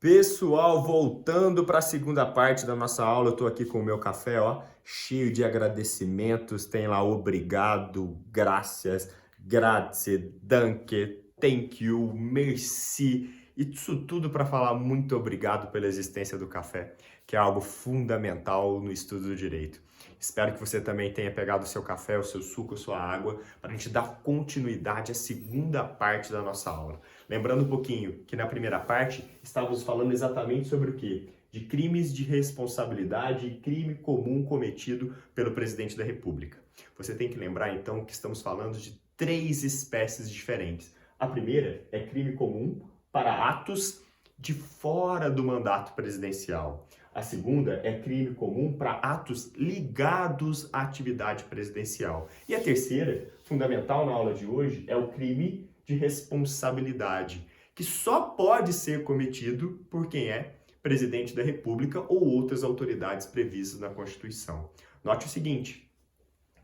Pessoal, voltando para a segunda parte da nossa aula, eu estou aqui com o meu café, ó, cheio de agradecimentos. Tem lá obrigado, graças, grazie, danke, thank you, merci. Isso tudo para falar muito obrigado pela existência do café, que é algo fundamental no estudo do direito. Espero que você também tenha pegado o seu café, o seu suco, a sua água, para a gente dar continuidade à segunda parte da nossa aula. Lembrando um pouquinho que na primeira parte estávamos falando exatamente sobre o quê? De crimes de responsabilidade e crime comum cometido pelo presidente da República. Você tem que lembrar então que estamos falando de três espécies diferentes. A primeira é crime comum para atos de fora do mandato presidencial. A segunda é crime comum para atos ligados à atividade presidencial. E a terceira, fundamental na aula de hoje, é o crime de responsabilidade, que só pode ser cometido por quem é presidente da República ou outras autoridades previstas na Constituição. Note o seguinte,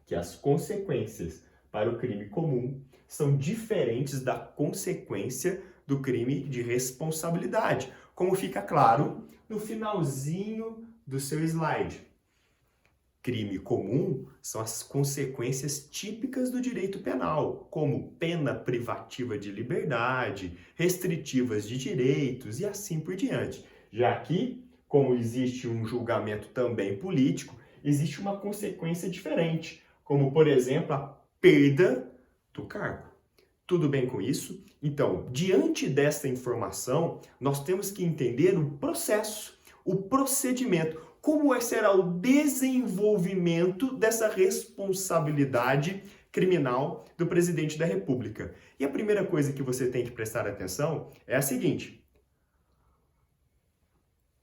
que as consequências para o crime comum são diferentes da consequência do crime de responsabilidade, como fica claro no finalzinho do seu slide. Crime comum são as consequências típicas do direito penal, como pena privativa de liberdade, restritivas de direitos e assim por diante. Já que, como existe um julgamento também político, existe uma consequência diferente, como, por exemplo, a perda do cargo. Tudo bem com isso? Então, diante desta informação, nós temos que entender o processo, o procedimento, como será o desenvolvimento dessa responsabilidade criminal do presidente da República. E a primeira coisa que você tem que prestar atenção é a seguinte: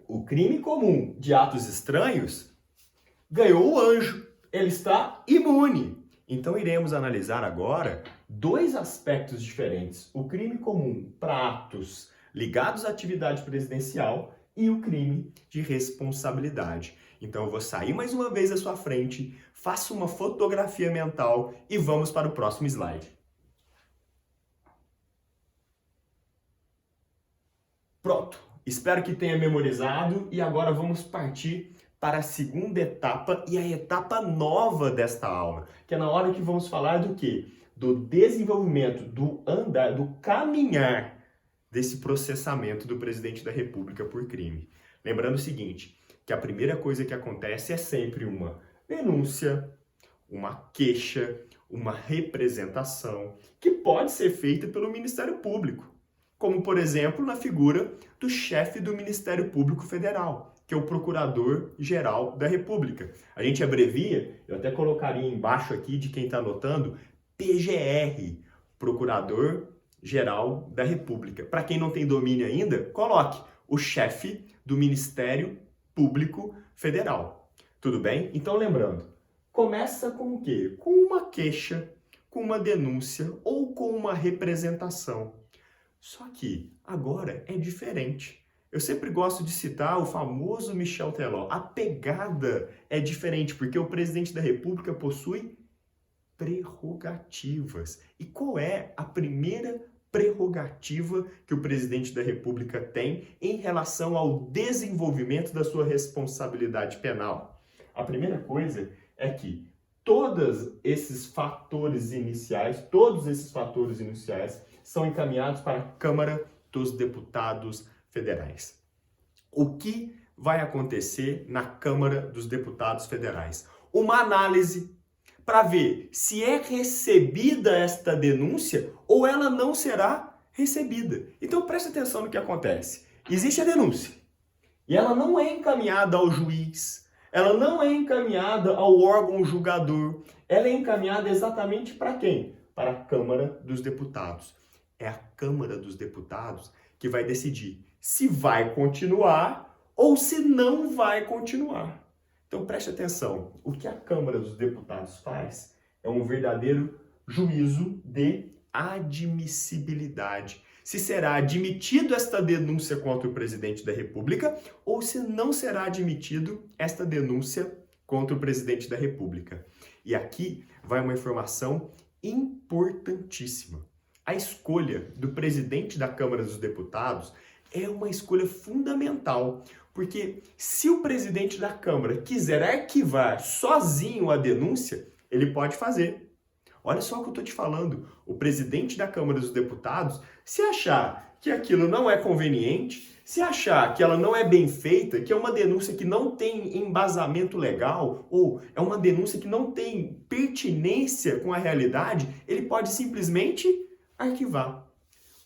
o crime comum de atos estranhos ganhou o anjo, ele está imune. Então iremos analisar agora dois aspectos diferentes: o crime comum para atos ligados à atividade presidencial e o crime de responsabilidade. Então eu vou sair mais uma vez à sua frente, faça uma fotografia mental e vamos para o próximo slide. Pronto, espero que tenha memorizado e agora vamos partir para a segunda etapa e a etapa nova desta aula, que é na hora que vamos falar do quê? Do desenvolvimento, do andar, do caminhar desse processamento do presidente da República por crime. Lembrando o seguinte, que a primeira coisa que acontece é sempre uma denúncia, uma queixa, uma representação, que pode ser feita pelo Ministério Público, como, por exemplo, na figura do chefe do Ministério Público Federal, que é o Procurador-Geral da República. A gente abrevia, eu até colocaria embaixo aqui de quem está anotando, PGR, Procurador-Geral da República. Para quem não tem domínio ainda, coloque o chefe do Ministério Público Federal. Tudo bem? Então, lembrando, começa com o quê? Com uma queixa, com uma denúncia ou com uma representação. Só que agora é diferente. Eu sempre gosto de citar o famoso Michel Teló. A pegada é diferente porque o presidente da República possui prerrogativas. E qual é a primeira prerrogativa que o presidente da República tem em relação ao desenvolvimento da sua responsabilidade penal? A primeira coisa é que todos esses fatores iniciais são encaminhados para a Câmara dos Deputados Federais. O que vai acontecer na Câmara dos Deputados Federais? Uma análise para ver se é recebida esta denúncia ou ela não será recebida. Então preste atenção no que acontece. Existe a denúncia e ela não é encaminhada ao juiz, ela não é encaminhada ao órgão julgador, ela é encaminhada exatamente para quem? Para a Câmara dos Deputados. É a Câmara dos Deputados que vai decidir se vai continuar ou se não vai continuar. Então preste atenção, o que a Câmara dos Deputados faz é um verdadeiro juízo de admissibilidade. Se será admitido esta denúncia contra o presidente da República ou se não será admitido esta denúncia contra o presidente da República. E aqui vai uma informação importantíssima. A escolha do presidente da Câmara dos Deputados é uma escolha fundamental, porque se o presidente da Câmara quiser arquivar sozinho a denúncia, ele pode fazer. Olha só o que eu estou te falando. O presidente da Câmara dos Deputados, se achar que aquilo não é conveniente, se achar que ela não é bem feita, que é uma denúncia que não tem embasamento legal, ou é uma denúncia que não tem pertinência com a realidade, ele pode simplesmente arquivar.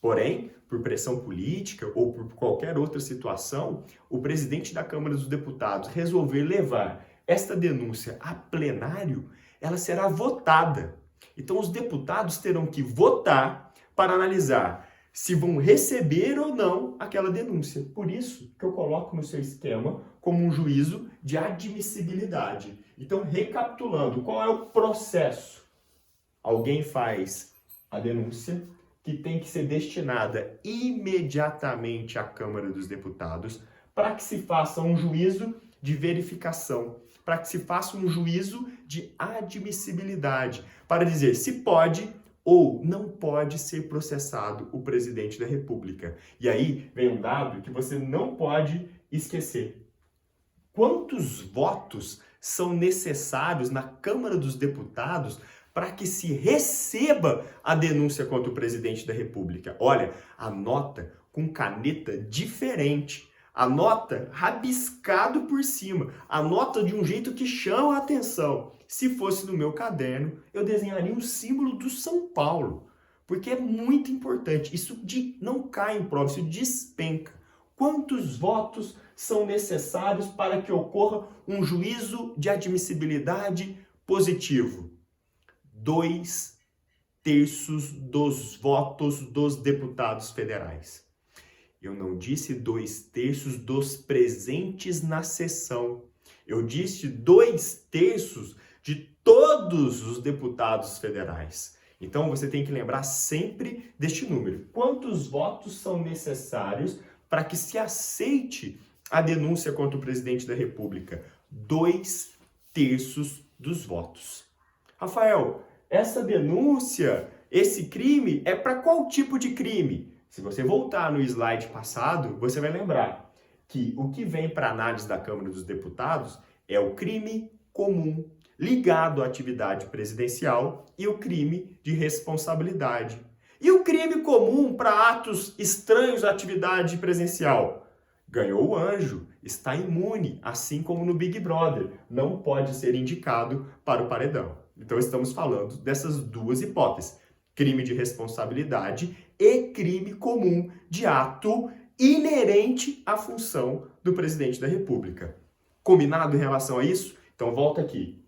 Porém, por pressão política ou por qualquer outra situação, o presidente da Câmara dos Deputados resolver levar esta denúncia a plenário, ela será votada. Então, os deputados terão que votar para analisar se vão receber ou não aquela denúncia. Por isso que eu coloco no seu esquema como um juízo de admissibilidade. Então, recapitulando, qual é o processo? Alguém faz a denúncia, que tem que ser destinada imediatamente à Câmara dos Deputados, para que se faça um juízo de verificação, para que se faça um juízo de admissibilidade, para dizer se pode ou não pode ser processado o presidente da República. E aí vem um dado que você não pode esquecer. Quantos votos são necessários na Câmara dos Deputados para que se receba a denúncia contra o presidente da República? Olha, anota com caneta diferente. Anota rabiscado por cima. Anota de um jeito que chama a atenção. Se fosse no meu caderno, eu desenharia um símbolo do São Paulo. Porque é muito importante. Isso não cai em prova, isso despenca. Quantos votos são necessários para que ocorra um juízo de admissibilidade positivo? 2/3 dos votos dos deputados federais. Eu não disse 2/3 dos presentes na sessão. Eu disse 2/3 de todos os deputados federais. Então você tem que lembrar sempre deste número. Quantos votos são necessários para que se aceite a denúncia contra o presidente da República? 2/3 dos votos. Rafael, essa denúncia, esse crime, é para qual tipo de crime? Se você voltar no slide passado, você vai lembrar que o que vem para análise da Câmara dos Deputados é o crime comum ligado à atividade presidencial e o crime de responsabilidade. E o crime comum para atos estranhos à atividade presencial? Ganhou o anjo, está imune, assim como no Big Brother, não pode ser indicado para o paredão. Então estamos falando dessas duas hipóteses, crime de responsabilidade e crime comum de ato inerente à função do presidente da República. Combinado em relação a isso? Então volta aqui.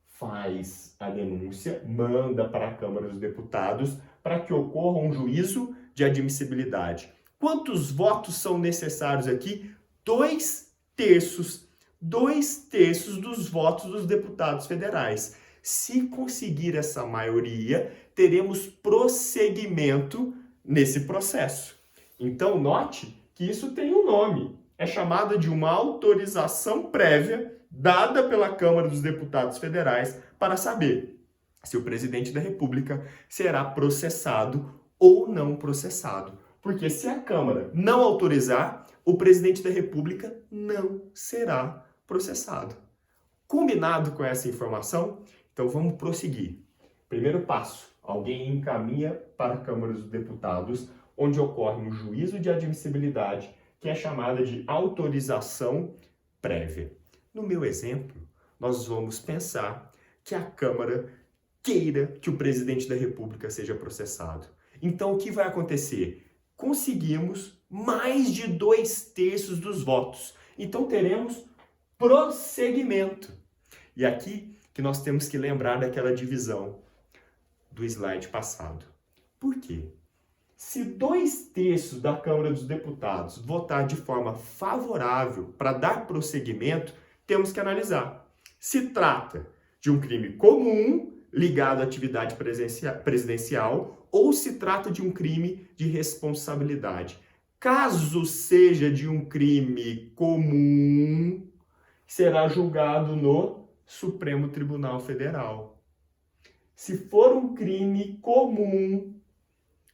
Faz a denúncia, manda para a Câmara dos Deputados para que ocorra um juízo de admissibilidade. Quantos votos são necessários aqui? 2/3. 2/3 dos votos dos deputados federais. Se conseguir essa maioria, teremos prosseguimento nesse processo. Então, note que isso tem um nome. É chamada de uma autorização prévia dada pela Câmara dos Deputados Federais para saber se o presidente da República será processado ou não processado. Porque se a Câmara não autorizar, o presidente da República não será processado. Combinado com essa informação? Então vamos prosseguir. Primeiro passo, alguém encaminha para a Câmara dos Deputados, onde ocorre um juízo de admissibilidade, que é chamada de autorização prévia. No meu exemplo, nós vamos pensar que a Câmara queira que o presidente da República seja processado. Então o que vai acontecer? Conseguimos mais de 2/3 dos votos. Então teremos prosseguimento. E aqui que nós temos que lembrar daquela divisão do slide passado. Por quê? Se 2/3 da Câmara dos Deputados votar de forma favorável para dar prosseguimento, temos que analisar. Se trata de um crime comum ligado à atividade presidencial ou se trata de um crime de responsabilidade. Caso seja de um crime comum, será julgado no Supremo Tribunal Federal. Se for um crime comum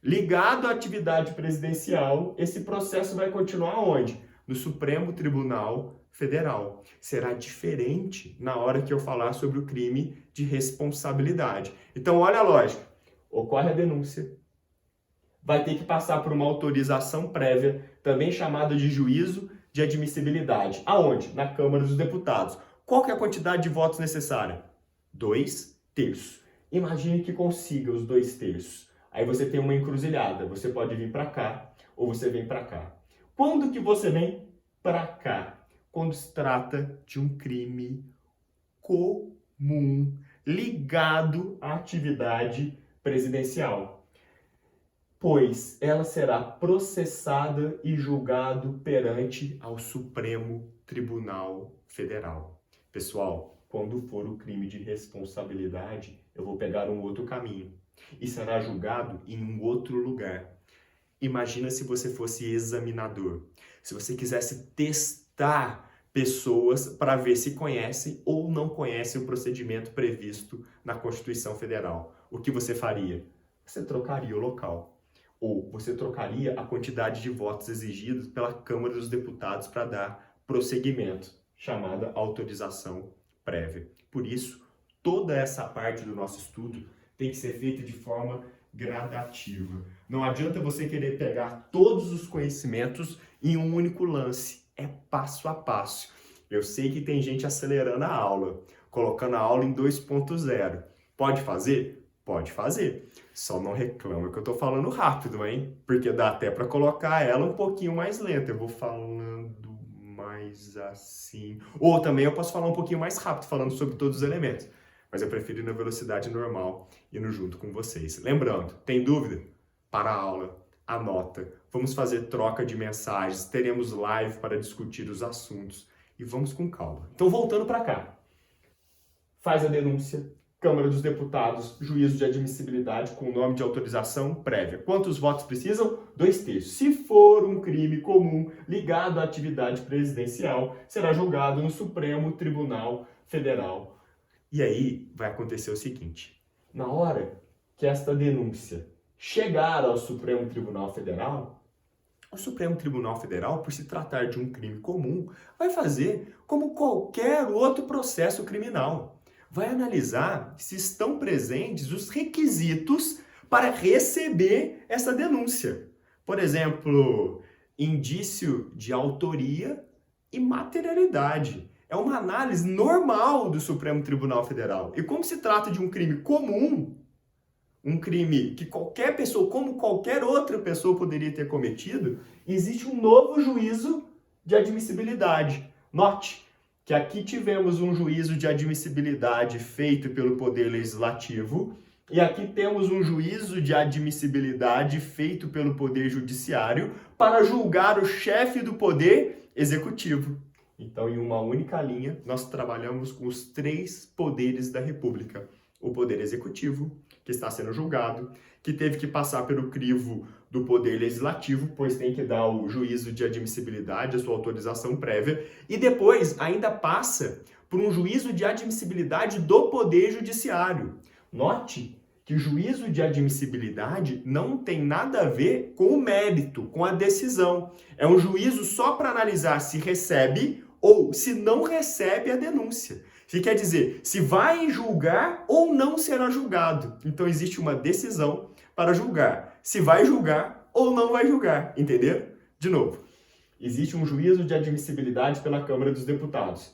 Ligado à atividade presidencial, esse processo vai continuar onde? No Supremo Tribunal Federal. Será diferente na hora que eu falar sobre o crime de responsabilidade. Então, olha a lógica. Ocorre a denúncia, vai ter que passar por uma autorização prévia, também chamada de juízo de admissibilidade. Aonde? Na Câmara dos Deputados. Qual que é a quantidade de votos necessária? 2/3. Imagine que consiga os 2/3. Aí você tem uma encruzilhada. Você pode vir para cá ou você vem para cá. Quando que você vem para cá? Quando se trata de um crime comum ligado à atividade presidencial, pois ela será processada e julgado perante ao Supremo Tribunal Federal. Pessoal, quando for o crime de responsabilidade, eu vou pegar um outro caminho e será julgado em um outro lugar. Imagina se você fosse examinador, se você quisesse testar pessoas para ver se conhecem ou não conhecem o procedimento previsto na Constituição Federal. O que você faria? Você trocaria o local. Ou você trocaria a quantidade de votos exigidos pela Câmara dos Deputados para dar prosseguimento, chamada autorização prévia. Por isso, toda essa parte do nosso estudo tem que ser feita de forma gradativa. Não adianta você querer pegar todos os conhecimentos em um único lance. É passo a passo. Eu sei que tem gente acelerando a aula, colocando a aula em 2.0. Pode fazer? Pode fazer. Só não reclama que eu tô falando rápido, hein? Porque dá até para colocar ela um pouquinho mais lenta. Eu vou falando mais assim. Ou também eu posso falar um pouquinho mais rápido, falando sobre todos os elementos. Mas eu prefiro ir na velocidade normal, indo junto com vocês. Lembrando, tem dúvida? Para a aula, anota. Vamos fazer troca de mensagens, teremos live para discutir os assuntos. E vamos com calma. Então, voltando para cá. Faz a denúncia, Câmara dos Deputados, juízo de admissibilidade com nome de autorização prévia. Quantos votos precisam? 2/3. Se for um crime comum ligado à atividade presidencial, será julgado no Supremo Tribunal Federal. E aí vai acontecer o seguinte: na hora que esta denúncia chegar ao Supremo Tribunal Federal, o Supremo Tribunal Federal, por se tratar de um crime comum, vai fazer como qualquer outro processo criminal. Vai analisar se estão presentes os requisitos para receber essa denúncia. Por exemplo, indício de autoria e materialidade. É uma análise normal do Supremo Tribunal Federal. E como se trata de um crime comum, um crime que qualquer pessoa, como qualquer outra pessoa poderia ter cometido, existe um novo juízo de admissibilidade. Note que aqui tivemos um juízo de admissibilidade feito pelo Poder Legislativo e aqui temos um juízo de admissibilidade feito pelo Poder Judiciário para julgar o chefe do Poder Executivo. Então, em uma única linha, nós trabalhamos com os 3 poderes da República. O Poder Executivo, que está sendo julgado, que teve que passar pelo crivo do Poder Legislativo, pois tem que dar o juízo de admissibilidade, a sua autorização prévia, e depois ainda passa por um juízo de admissibilidade do Poder Judiciário. Note que o juízo de admissibilidade não tem nada a ver com o mérito, com a decisão. É um juízo só para analisar se recebe ou se não recebe a denúncia. Que quer dizer, se vai julgar ou não será julgado. Então existe uma decisão para julgar, se vai julgar ou não vai julgar, entenderam? De novo, existe um juízo de admissibilidade pela Câmara dos Deputados,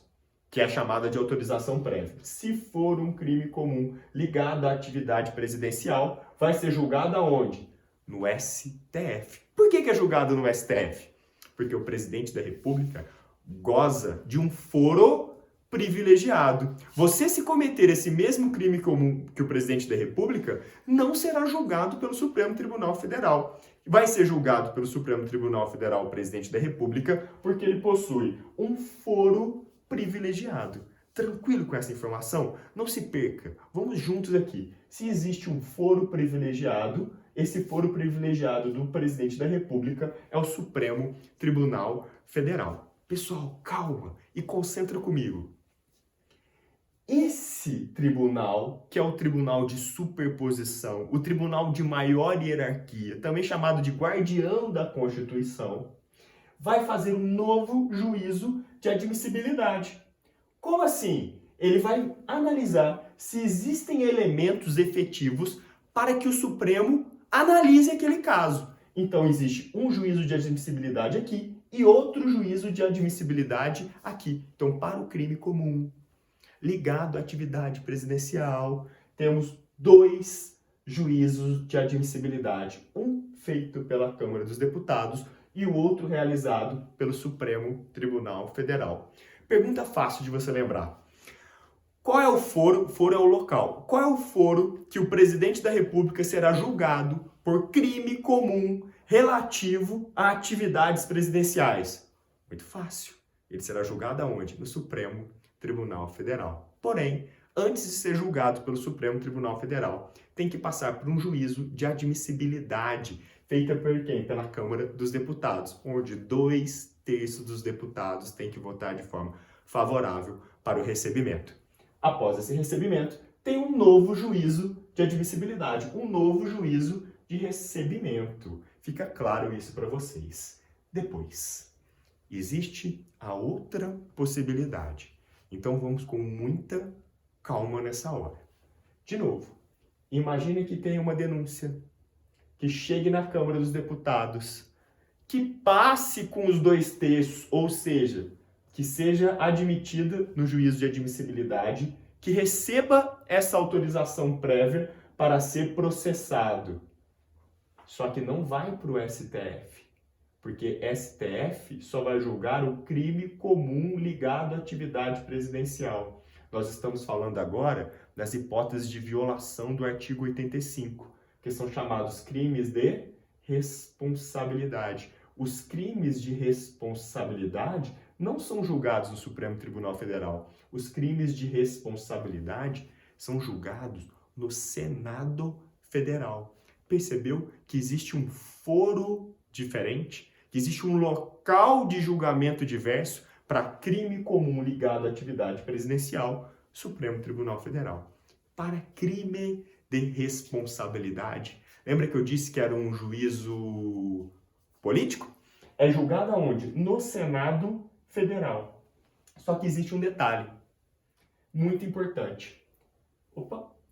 que é chamada de autorização prévia. Se for um crime comum ligado à atividade presidencial, vai ser julgado aonde? No STF. Por que é julgado no STF? Porque o presidente da República goza de um foro privilegiado. Você, se cometer esse mesmo crime comum que o presidente da República, não será julgado pelo Supremo Tribunal Federal. Vai ser julgado pelo Supremo Tribunal Federal o presidente da República porque ele possui um foro privilegiado. Tranquilo com essa informação? Não se perca. Vamos juntos aqui. Se existe um foro privilegiado, esse foro privilegiado do presidente da República é o Supremo Tribunal Federal. Pessoal, calma e concentra comigo. Esse tribunal, que é o tribunal de superposição, o tribunal de maior hierarquia, também chamado de guardião da Constituição, vai fazer um novo juízo de admissibilidade. Como assim? Ele vai analisar se existem elementos efetivos para que o Supremo analise aquele caso. Então, existe um juízo de admissibilidade aqui e outro juízo de admissibilidade aqui. Então, para o crime comum, ligado à atividade presidencial, temos dois juízos de admissibilidade. Um feito pela Câmara dos Deputados e o outro realizado pelo Supremo Tribunal Federal. Pergunta fácil de você lembrar. Qual é o foro? Foro é o local. Qual é o foro que o presidente da República será julgado por crime comum relativo a atividades presidenciais? Muito fácil. Ele será julgado aonde? No Supremo Tribunal Federal. Porém, antes de ser julgado pelo Supremo Tribunal Federal, tem que passar por um juízo de admissibilidade, feita por quem? Pela Câmara dos Deputados, onde 2/3 dos deputados têm que votar de forma favorável para o recebimento. Após esse recebimento, tem um novo juízo de admissibilidade, um novo juízo de recebimento. Fica claro isso para vocês. Depois, existe a outra possibilidade. Então vamos com muita calma nessa hora. De novo, imagine que tem uma denúncia que chegue na Câmara dos Deputados, que passe com os 2/3, ou seja, que seja admitida no juízo de admissibilidade, que receba essa autorização prévia para ser processado. Só que não vai para o STF, porque STF só vai julgar o crime comum ligado à atividade presidencial. Nós estamos falando agora das hipóteses de violação do artigo 85, que são chamados crimes de responsabilidade. Os crimes de responsabilidade não são julgados no Supremo Tribunal Federal. Os crimes de responsabilidade são julgados no Senado Federal. Percebeu que existe um foro diferente? Que existe um local de julgamento diverso para crime comum ligado à atividade presidencial, Supremo Tribunal Federal. Para crime de responsabilidade, lembra que eu disse que era um juízo político? É julgado aonde? No Senado Federal. Só que existe um detalhe muito importante.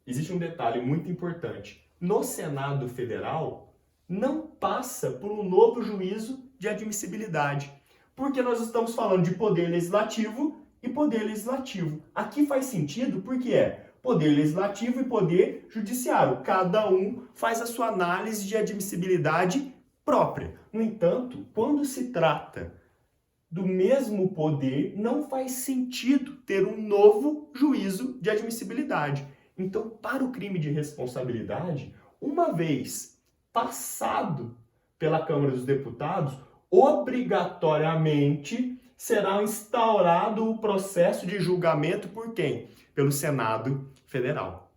Existe um detalhe muito importante. No Senado Federal, não passa por um novo juízo de admissibilidade. Porque nós estamos falando de poder legislativo e poder legislativo. Aqui faz sentido porque é poder legislativo e poder judiciário. Cada um faz a sua análise de admissibilidade própria. No entanto, quando se trata do mesmo poder, não faz sentido ter um novo juízo de admissibilidade. Então, para o crime de responsabilidade, uma vez passado pela Câmara dos Deputados, obrigatoriamente será instaurado o processo de julgamento por quem? Pelo Senado Federal.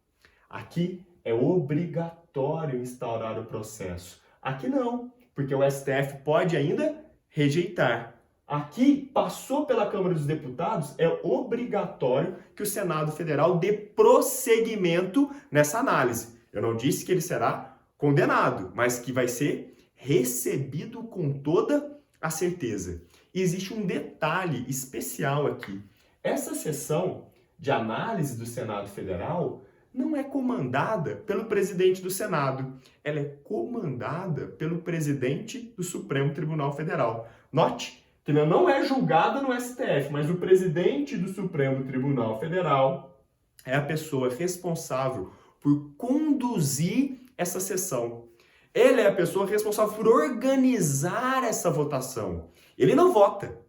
Aqui é obrigatório instaurar o processo. Aqui não, porque o STF pode ainda rejeitar. Aqui, passou pela Câmara dos Deputados, é obrigatório que o Senado Federal dê prosseguimento nessa análise. Eu não disse que ele será condenado, mas que vai ser recebido com toda a certeza. E existe um detalhe especial aqui. Essa sessão de análise do Senado Federal não é comandada pelo presidente do Senado. Ela é comandada pelo presidente do Supremo Tribunal Federal. Note que não é julgada no STF, mas o presidente do Supremo Tribunal Federal é a pessoa responsável por conduzir essa sessão. Ele é a pessoa responsável por organizar essa votação. Ele não vota,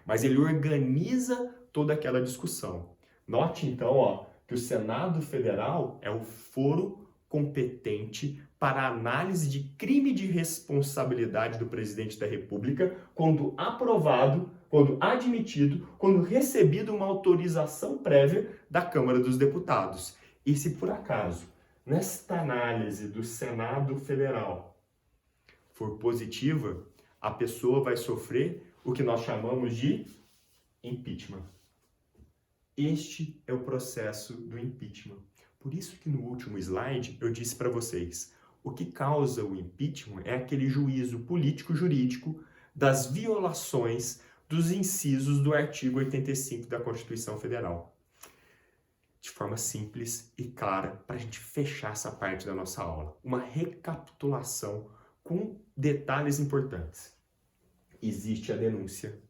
mas ele organiza toda aquela discussão. Note então, que o Senado Federal é o foro competente para análise de crime de responsabilidade do presidente da República quando aprovado, quando admitido, quando recebido uma autorização prévia da Câmara dos Deputados. E se por acaso, nesta análise do Senado Federal for positiva, a pessoa vai sofrer o que nós chamamos de impeachment. Este é o processo do impeachment. Por isso que no último slide eu disse para vocês, o que causa o impeachment é aquele juízo político-jurídico das violações dos incisos do artigo 85 da Constituição Federal. De forma simples e clara, para a gente fechar essa parte da nossa aula. Uma recapitulação com detalhes importantes. Existe a denúncia.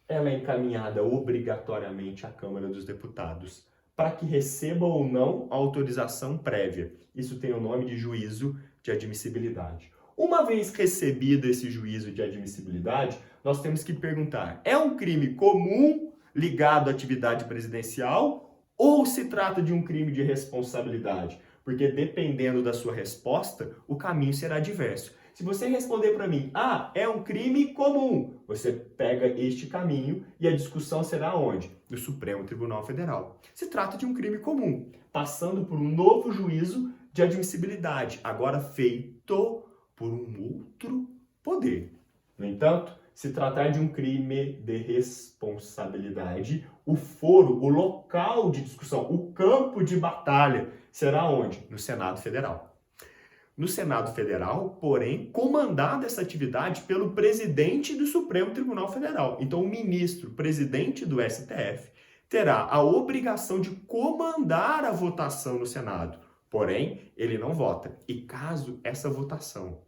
Ela é encaminhada obrigatoriamente à Câmara dos Deputados para que receba ou não a autorização prévia. Isso tem o nome de juízo de admissibilidade. Uma vez recebido esse juízo de admissibilidade, nós temos que perguntar, é um crime comum ligado à atividade presidencial ou se trata de um crime de responsabilidade? Porque dependendo da sua resposta, o caminho será diverso. Se você responder para mim, é um crime comum, você pega este caminho e a discussão será onde? No Supremo Tribunal Federal. Se trata de um crime comum, passando por um novo juízo de admissibilidade, agora feito por um outro poder. No entanto, se tratar de um crime de responsabilidade, o foro, o local de discussão, o campo de batalha será onde? No Senado Federal. No Senado Federal, porém, comandada essa atividade pelo presidente do Supremo Tribunal Federal. Então, o ministro, presidente do STF, terá a obrigação de comandar a votação no Senado. Porém, ele não vota. E caso essa votação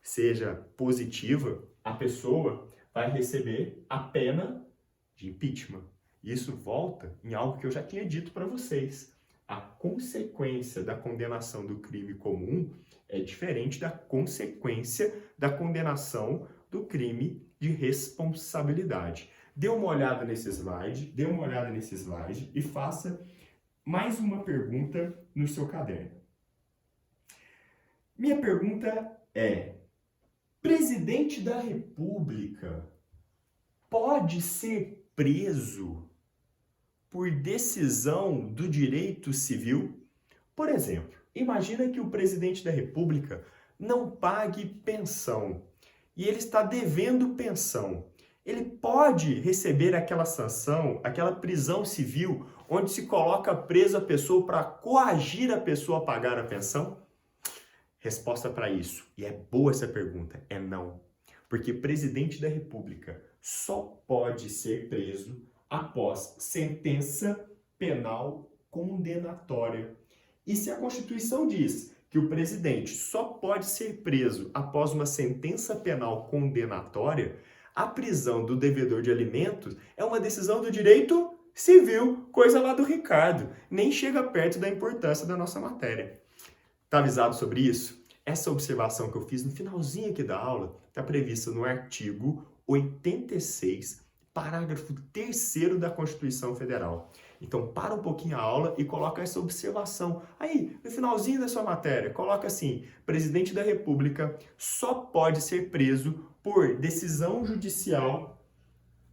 seja positiva, a pessoa vai receber a pena de impeachment. Isso volta em algo que eu já tinha dito para vocês. A consequência da condenação do crime comum é diferente da consequência da condenação do crime de responsabilidade. Dê uma olhada nesse slide, e faça mais uma pergunta no seu caderno. Minha pergunta é: presidente da República pode ser preso por decisão do direito civil? Por exemplo, imagina que o presidente da República não pague pensão e ele está devendo pensão. Ele pode receber aquela sanção, aquela prisão civil, onde se coloca preso a pessoa para coagir a pessoa a pagar a pensão? Resposta para isso, e é boa essa pergunta, é não. Porque presidente da República só pode ser preso após sentença penal condenatória. E se a Constituição diz que o presidente só pode ser preso após uma sentença penal condenatória, a prisão do devedor de alimentos é uma decisão do direito civil, coisa lá do Ricardo. Nem chega perto da importância da nossa matéria. Tá avisado sobre isso? Essa observação que eu fiz no finalzinho aqui da aula está prevista no artigo 86, parágrafo 3º da Constituição Federal. Então, para um pouquinho a aula e coloca essa observação. Aí, no finalzinho da sua matéria, coloca assim: presidente da República só pode ser preso por decisão judicial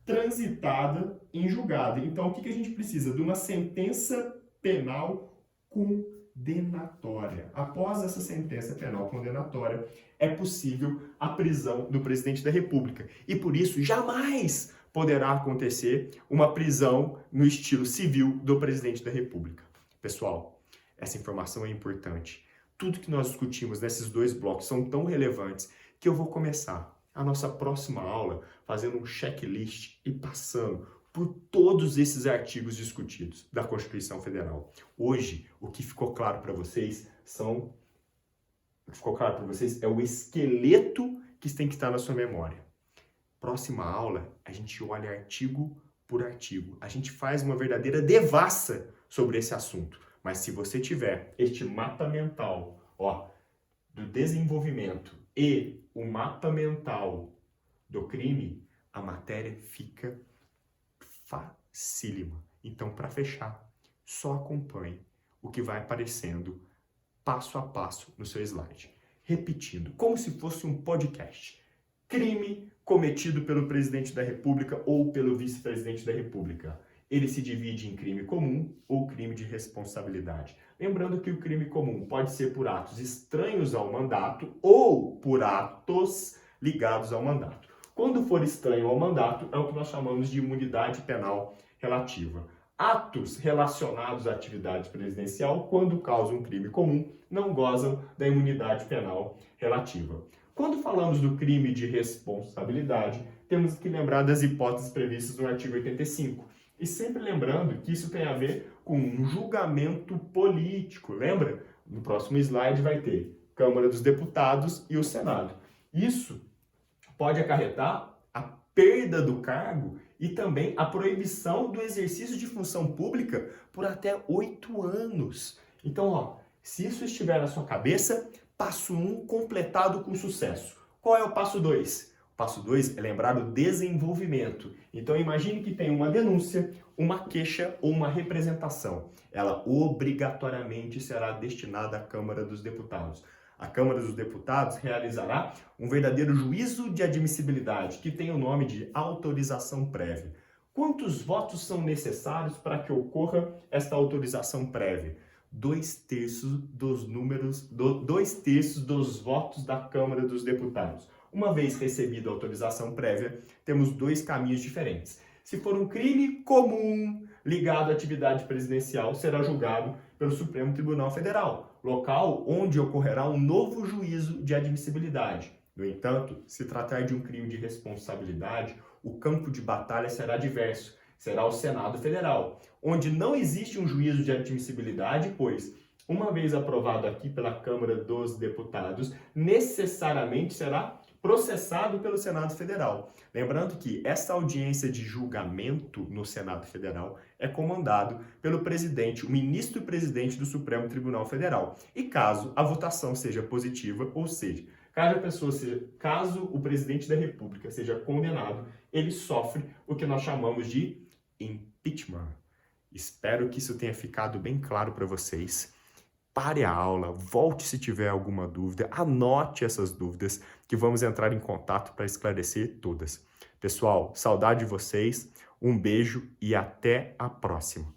transitada em julgado. Então, o que a gente precisa? De uma sentença penal condenatória. Após essa sentença penal condenatória, é possível a prisão do presidente da República. E por isso, jamais poderá acontecer uma prisão no estilo civil do presidente da República. Pessoal, essa informação é importante. Tudo que nós discutimos nesses dois blocos são tão relevantes que eu vou começar a nossa próxima aula fazendo um checklist e passando por todos esses artigos discutidos da Constituição Federal. Hoje, o que ficou claro para vocês é o esqueleto que tem que estar na sua memória. Próxima aula, a gente olha artigo por artigo. A gente faz uma verdadeira devassa sobre esse assunto. Mas se você tiver este mapa mental, do desenvolvimento e o mapa mental do crime, a matéria fica facílima. Então, para fechar, só acompanhe o que vai aparecendo passo a passo no seu slide. Repetindo, como se fosse um podcast. Crime cometido pelo presidente da República ou pelo vice-presidente da República. Ele se divide em crime comum ou crime de responsabilidade. Lembrando que o crime comum pode ser por atos estranhos ao mandato ou por atos ligados ao mandato. Quando for estranho ao mandato, é o que nós chamamos de imunidade penal relativa. Atos relacionados à atividade presidencial, quando causam um crime comum, não gozam da imunidade penal relativa. Quando falamos do crime de responsabilidade, temos que lembrar das hipóteses previstas no artigo 85. E sempre lembrando que isso tem a ver com um julgamento político. Lembra? No próximo slide vai ter Câmara dos Deputados e o Senado. Isso pode acarretar a perda do cargo e também a proibição do exercício de função pública por até 8 anos. Então, se isso estiver na sua cabeça, passo 1 completado com sucesso. Qual é o passo 2? O passo 2 é lembrar o desenvolvimento. Então, imagine que tem uma denúncia, uma queixa ou uma representação. Ela obrigatoriamente será destinada à Câmara dos Deputados. A Câmara dos Deputados realizará um verdadeiro juízo de admissibilidade, que tem o nome de autorização prévia. Quantos votos são necessários para que ocorra esta autorização prévia? 2/3 dos votos da Câmara dos Deputados. Uma vez recebida a autorização prévia, temos 2 caminhos diferentes. Se for um crime comum ligado à atividade presidencial, será julgado pelo Supremo Tribunal Federal, local onde ocorrerá um novo juízo de admissibilidade. No entanto, se tratar de um crime de responsabilidade, o campo de batalha será diverso. Será o Senado Federal, onde não existe um juízo de admissibilidade, pois, uma vez aprovado aqui pela Câmara dos Deputados, necessariamente será processado pelo Senado Federal. Lembrando que essa audiência de julgamento no Senado Federal é comandado pelo presidente, o ministro-presidente do Supremo Tribunal Federal. E caso a votação seja positiva, ou seja, caso o presidente da República seja condenado, ele sofre o que nós chamamos de impeachment. Espero que isso tenha ficado bem claro para vocês. Pare a aula, volte se tiver alguma dúvida, anote essas dúvidas que vamos entrar em contato para esclarecer todas. Pessoal, saudade de vocês, um beijo e até a próxima.